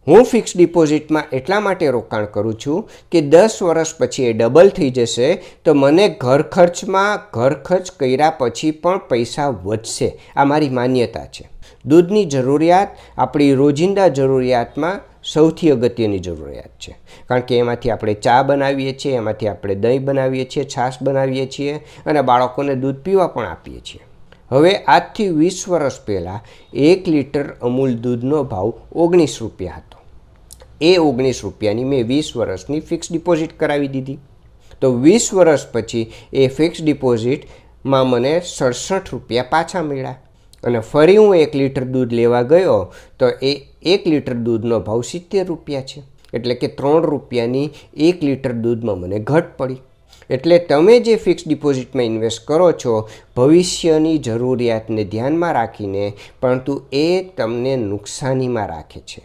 હું ફિક્સ ડિપોઝિટમાં એટલા માટે રોકાણ કરું છું કે 10 વર્ષ પછી એ ડબલ થઈ જશે તો મને ઘર ખર્ચ કર્યા પછી પણ પૈસા વધશે. આ મારી માન્યતા છે. દૂધની જરૂરિયાત આપણી રોજિંદા જરૂરિયાતમાં સૌથી અગત્યની જરૂરિયાત છે, કારણ કે એમાંથી આપણે ચા બનાવીએ છીએ, એમાંથી આપણે દહીં બનાવીએ છીએ, છાશ બનાવીએ છીએ અને બાળકોને દૂધ પીવા પણ આપીએ છીએ. હવે આજથી 20 વર્ષ પહેલાં 1 લીટર અમૂલ દૂધનો ભાવ 19 રૂપિયા હતો. એ 19 રૂપિયાની મેં 20 વર્ષની ફિક્સ ડિપોઝિટ કરાવી દીધી. તો 20 વર્ષ પછી એ ફિક્સ ડિપોઝિટમાં મને 67 રૂપિયા પાછા મળ્યા અને ફરી હું 1 લીટર દૂધ લેવા ગયો તો એ 1 લીટર દૂધનો ભાવ 70 રૂપિયા છે. એટલે કે 3 રૂપિયાની 1 લીટર દૂધમાં મને ઘટ પડી. એટલે તમે જે ફિક્સ ડિપોઝિટમાં ઇન્વેસ્ટ કરો છો ભવિષ્યની જરૂરિયાતને ધ્યાનમાં રાખીને, પરંતુ એ તમને નુકસાનીમાં રાખે છે.